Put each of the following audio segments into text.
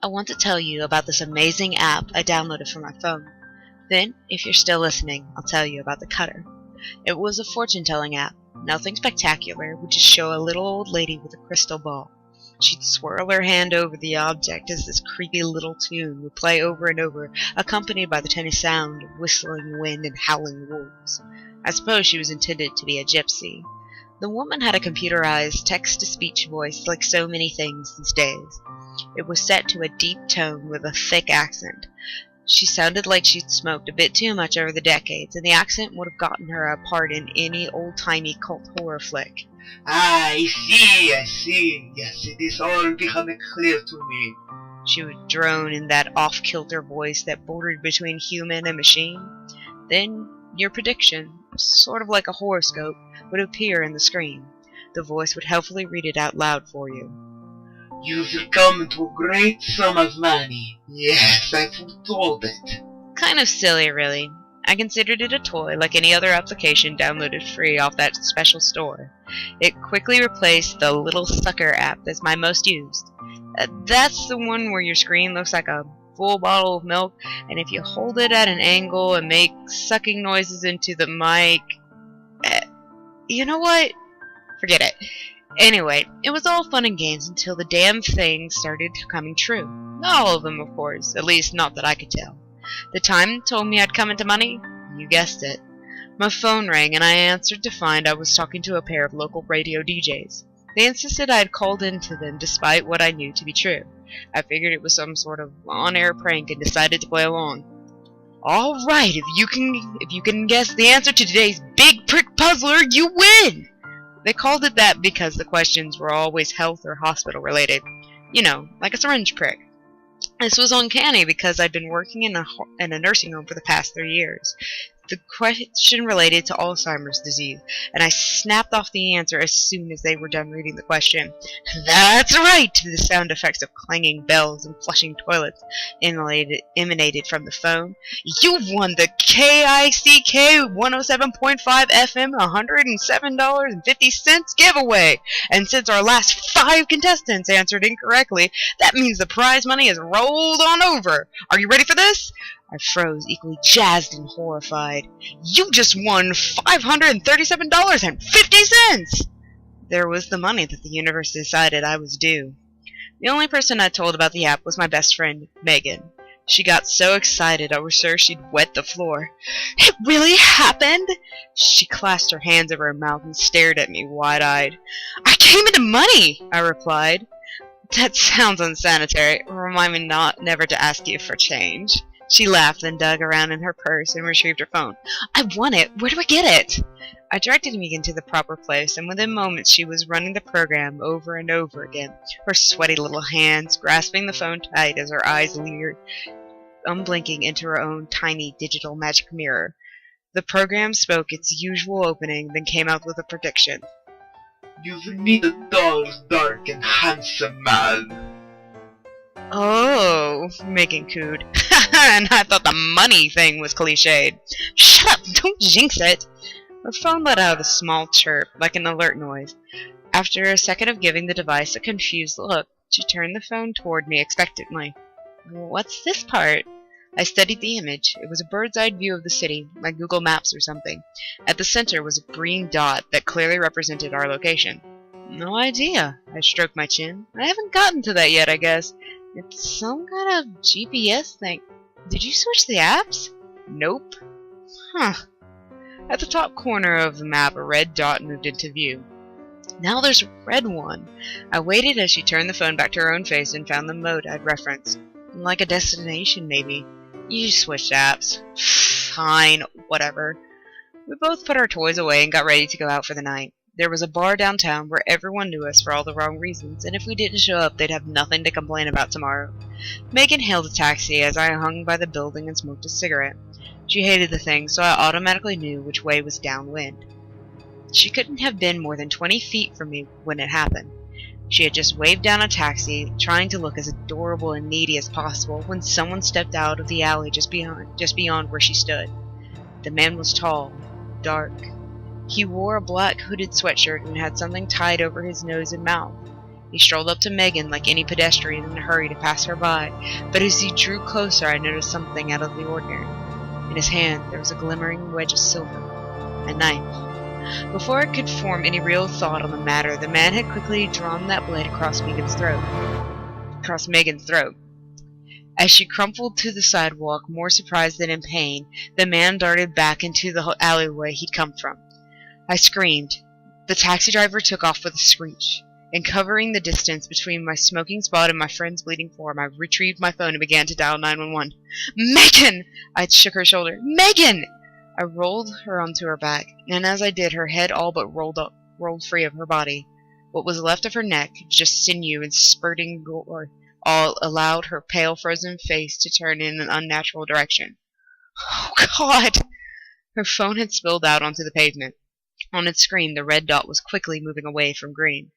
I want to tell you about this amazing app I downloaded for my phone. Then, if you're still listening, I'll tell you about the cutter. It was a fortune-telling app. Nothing spectacular, would just show a little old lady with a crystal ball. She'd swirl her hand over the object as this creepy little tune would play over and over, accompanied by the tiny sound of whistling wind and howling wolves. I suppose she was intended to be a gypsy. The woman had a computerized text-to-speech voice like so many things these days. It was set to a deep tone with a thick accent. She sounded like she'd smoked a bit too much over the decades, and the accent would have gotten her a part in any old-timey cult horror flick. I see. Yes, it is all becoming clear to me. She would drone in that off-kilter voice that bordered between human and machine. Then, your prediction, sort of like a horoscope, would appear in the screen. The voice would helpfully read it out loud for you. You will come to a great sum of money. Yes, I foretold it. Kind of silly, really. I considered it a toy like any other application downloaded free off that special store. It quickly replaced the Little Sucker app that's my most used. That's the one where your screen looks like a full bottle of milk, and if you hold it at an angle and make sucking noises into the mic... you know what? Forget it. Anyway, it was all fun and games until the damn thing started coming true. Not all of them, of course, at least not that I could tell. The time told me I'd come into money? You guessed it. My phone rang and I answered to find I was talking to a pair of local radio DJs. They insisted I had called into them despite what I knew to be true. I figured it was some sort of on-air prank and decided to play along. All right, if you can guess the answer to today's Big Prick Puzzler, you win! They called it that because the questions were always health or hospital related. You know, like a syringe prick. This was uncanny because I'd been working in a nursing home for the past 3 years. The question related to Alzheimer's disease, and I snapped off the answer as soon as they were done reading the question. That's right! The sound effects of clanging bells and flushing toilets emanated from the phone. You've won the KICK 107.5 FM $107.50 giveaway! And since our last 5 contestants answered incorrectly, that means the prize money is rolled on over. Are you ready for this? I froze, equally jazzed and horrified. You just won $537.50! There was the money that the universe decided I was due. The only person I told about the app was my best friend, Megan. She got so excited I was sure she'd wet the floor. It really happened? She clasped her hands over her mouth and stared at me wide-eyed. I came into money, I replied. That sounds unsanitary. Remind me never to ask you for change. She laughed and dug around in her purse and retrieved her phone. I won it! Where do I get it? I directed Megan to the proper place, and within moments she was running the program over and over again, her sweaty little hands grasping the phone tight as her eyes leered, unblinking into her own tiny digital magic mirror. The program spoke its usual opening, then came out with a prediction. You will need a tall, dark, and handsome man. Oh, Megan cooed. And I thought the money thing was cliched. Shut up, don't jinx it. Her phone let out a small chirp, like an alert noise. After a second of giving the device a confused look, she turned the phone toward me expectantly. What's this part? I studied the image. It was a bird's-eye view of the city, like Google Maps or something. At the center was a green dot that clearly represented our location. No idea. I stroked my chin. I haven't gotten to that yet, I guess. It's some kind of GPS thing. Did you switch the apps? Nope. Huh. At the top corner of the map, a red dot moved into view. Now there's a red one. I waited as she turned the phone back to her own face and found the mode I'd referenced. Like a destination, maybe. You switched apps. Fine, whatever. We both put our toys away and got ready to go out for the night. There was a bar downtown where everyone knew us for all the wrong reasons, and if we didn't show up, they'd have nothing to complain about tomorrow. Megan hailed a taxi as I hung by the building and smoked a cigarette. She hated the thing, so I automatically knew which way was downwind. She couldn't have been more than 20 feet from me when it happened. She had just waved down a taxi, trying to look as adorable and needy as possible, when someone stepped out of the alley just beyond where she stood. The man was tall, dark. He wore a black hooded sweatshirt and had something tied over his nose and mouth. He strolled up to Megan like any pedestrian in a hurry to pass her by, but as he drew closer I noticed something out of the ordinary. In his hand there was a glimmering wedge of silver, a knife. Before I could form any real thought on the matter, the man had quickly drawn that blade across Megan's throat. As she crumpled to the sidewalk, more surprised than in pain, the man darted back into the alleyway he'd come from. I screamed. The taxi driver took off with a screech, and covering the distance between my smoking spot and my friend's bleeding form, I retrieved my phone and began to dial 911. Megan! I shook her shoulder. Megan! I rolled her onto her back, and as I did, her head all but rolled free of her body. What was left of her neck, just sinew and spurting gore, all allowed her pale frozen face to turn in an unnatural direction. Oh, God! Her phone had spilled out onto the pavement. On its screen, the red dot was quickly moving away from green.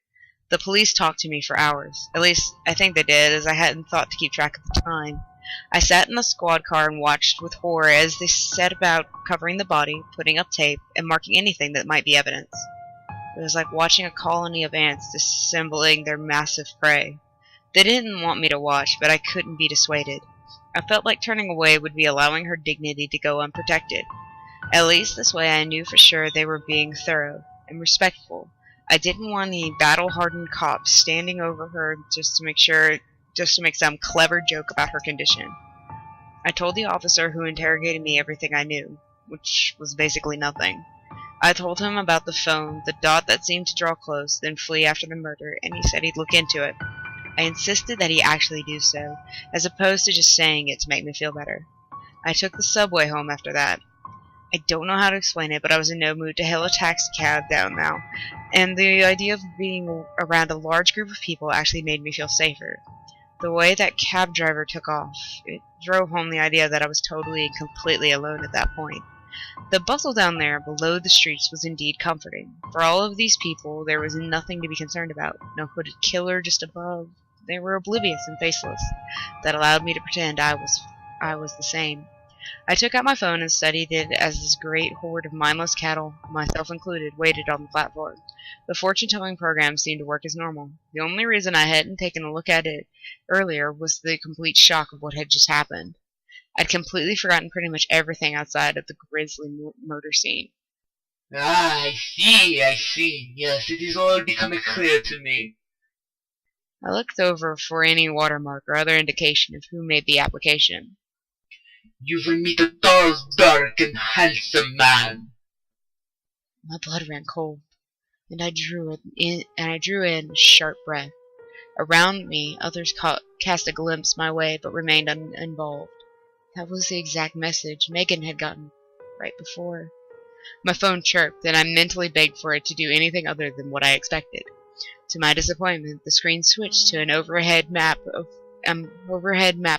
The police talked to me for hours. At least, I think they did, as I hadn't thought to keep track of the time. I sat in the squad car and watched with horror as they set about covering the body, putting up tape, and marking anything that might be evidence. It was like watching a colony of ants disassembling their massive prey. They didn't want me to watch, but I couldn't be dissuaded. I felt like turning away would be allowing her dignity to go unprotected. At least this way I knew for sure they were being thorough and respectful. I didn't want any battle-hardened cops standing over her just to make some clever joke about her condition. I told the officer who interrogated me everything I knew, which was basically nothing. I told him about the phone, the dot that seemed to draw close, then flee after the murder, and he said he'd look into it. I insisted that he actually do so, as opposed to just saying it to make me feel better. I took the subway home after that. I don't know how to explain it, but I was in no mood to hail a taxi cab down now, and the idea of being around a large group of people actually made me feel safer. The way that cab driver took off, it drove home the idea that I was totally and completely alone at that point. The bustle down there below the streets was indeed comforting. For all of these people, there was nothing to be concerned about. No hooded killer just above. They were oblivious and faceless. That allowed me to pretend I was the same. I took out my phone and studied it as this great horde of mindless cattle, myself included, waited on the platform. The fortune-telling program seemed to work as normal. The only reason I hadn't taken a look at it earlier was the complete shock of what had just happened. I'd completely forgotten pretty much everything outside of the grisly murder scene. Ah, I see. Yes, it is all becoming clear to me. I looked over for any watermark or other indication of who made the application. You will meet a tall, dark, and handsome man. My blood ran cold, and I drew in a sharp breath. Around me, others cast a glimpse my way, but remained uninvolved. That was the exact message Megan had gotten right before. My phone chirped, and I mentally begged for it to do anything other than what I expected. To my disappointment, the screen switched to an overhead map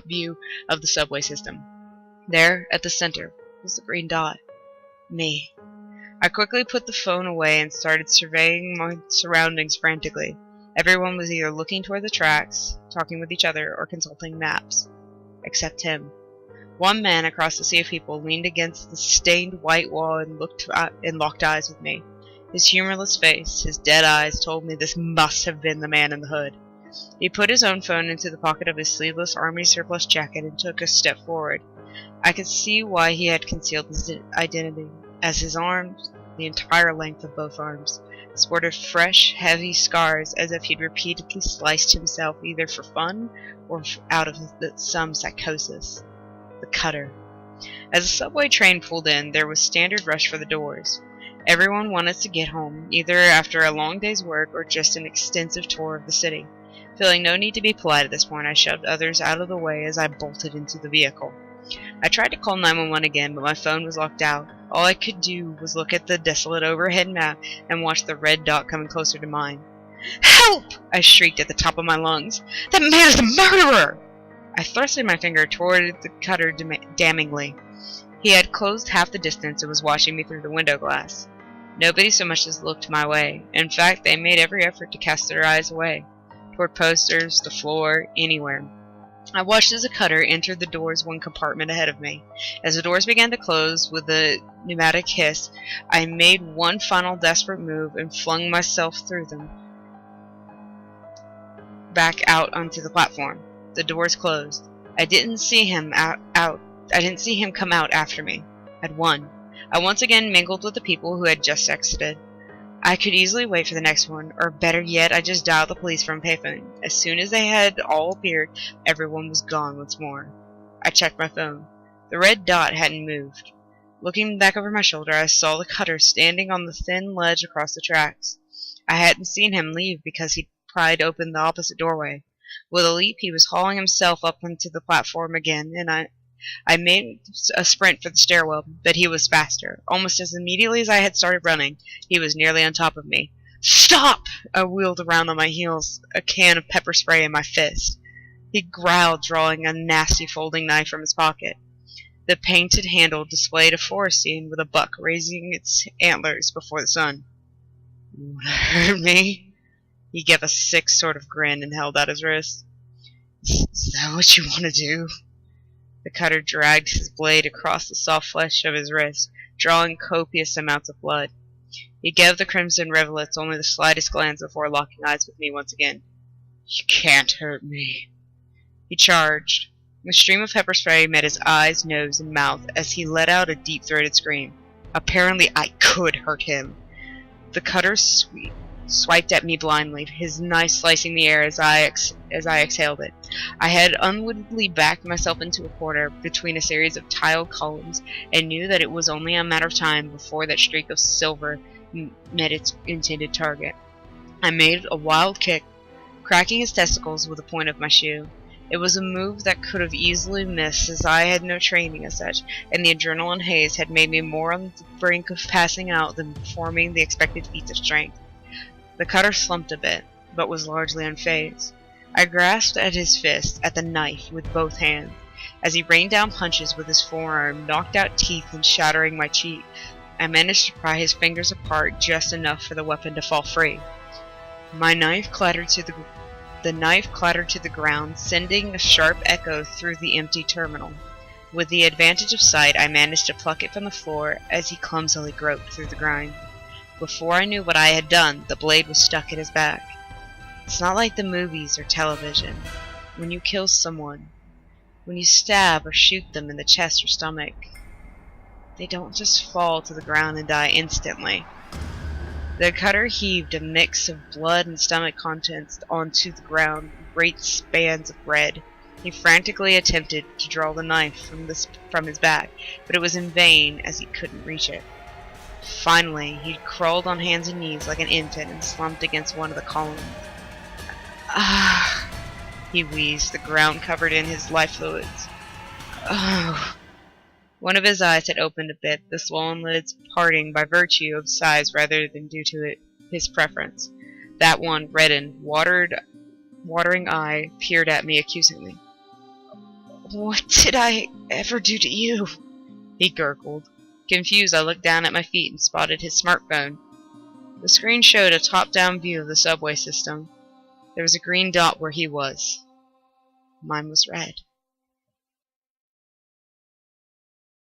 view of the subway system. There, at the center, was the green dot. Me. I quickly put the phone away and started surveying my surroundings frantically. Everyone was either looking toward the tracks, talking with each other, or consulting maps. Except him. One man across the sea of people leaned against the stained white wall and locked eyes with me. His humorless face, his dead eyes, told me this must have been the man in the hood. He put his own phone into the pocket of his sleeveless army surplus jacket and took a step forward. I could see why he had concealed his identity, as his arms, the entire length of both arms, sported fresh, heavy scars as if he'd repeatedly sliced himself either for fun or out of some psychosis. The cutter. As the subway train pulled in, there was standard rush for the doors. Everyone wanted to get home, either after a long day's work or just an extensive tour of the city. Feeling no need to be polite at this point, I shoved others out of the way as I bolted into the vehicle. I tried to call 911 again, but my phone was locked out. All I could do was look at the desolate overhead map and watch the red dot coming closer to mine. "Help!" I shrieked at the top of my lungs. "That man is the murderer!" I thrusted my finger toward the cutter damningly. He had closed half the distance and was watching me through the window glass. Nobody so much as looked my way. In fact, they made every effort to cast their eyes away, toward posters, the floor, anywhere. I watched as the cutter entered the doors one compartment ahead of me. As the doors began to close with a pneumatic hiss, I made one final desperate move and flung myself through them. back out onto the platform. The doors closed. I didn't see him I didn't see him come out after me. I'd won. I once again mingled with the people who had just exited. I could easily wait for the next one, or better yet, I just dialed the police from a payphone. As soon as they had all appeared, everyone was gone once more. I checked my phone. The red dot hadn't moved. Looking back over my shoulder, I saw the cutter standing on the thin ledge across the tracks. I hadn't seen him leave because he'd pried open the opposite doorway. With a leap, he was hauling himself up onto the platform again, and I made a sprint for the stairwell, but he was faster. Almost as immediately as I had started running, he was nearly on top of me. "Stop!" I wheeled around on my heels, a can of pepper spray in my fist. He growled, drawing a nasty folding knife from his pocket. The painted handle displayed a forest scene with a buck raising its antlers before the sun. "You wanna hurt me?" He gave a sick sort of grin and held out his wrist. "Is that what you want to do?" The cutter dragged his blade across the soft flesh of his wrist, drawing copious amounts of blood. He gave the crimson rivulets only the slightest glance before locking eyes with me once again. "You can't hurt me." He charged. The stream of pepper spray met his eyes, nose, and mouth as he let out a deep-throated scream. Apparently I could hurt him. The cutter swiped at me blindly, his knife slicing the air as I exhaled it. I had unwittingly backed myself into a corner between a series of tiled columns and knew that it was only a matter of time before that streak of silver met its intended target. I made a wild kick, cracking his testicles with the point of my shoe. It was a move that could have easily missed, as I had no training as such, and the adrenaline haze had made me more on the brink of passing out than performing the expected feats of strength. The cutter slumped a bit, but was largely unfazed. I grasped at his fist, at the knife, with both hands. As he rained down punches with his forearm, knocked out teeth and shattering my cheek, I managed to pry his fingers apart just enough for the weapon to fall free. The knife clattered to the ground, sending a sharp echo through the empty terminal. With the advantage of sight, I managed to pluck it from the floor as he clumsily groped through the grime. Before I knew what I had done, the blade was stuck in his back. It's not like the movies or television. When you kill someone, when you stab or shoot them in the chest or stomach, they don't just fall to the ground and die instantly. The cutter heaved a mix of blood and stomach contents onto the ground, great spans of red. He frantically attempted to draw the knife from his back, but it was in vain, as he couldn't reach it. Finally, he crawled on hands and knees like an infant and slumped against one of the columns. "Ah," he wheezed, the ground covered in his life fluids. "Oh." One of his eyes had opened a bit, the swollen lids parting by virtue of size rather than due to his preference. That one, reddened, watering eye peered at me accusingly. "What did I ever do to you?" he gurgled. Confused, I looked down at my feet and spotted his smartphone. The screen showed a top-down view of the subway system. There was a green dot where he was. Mine was red.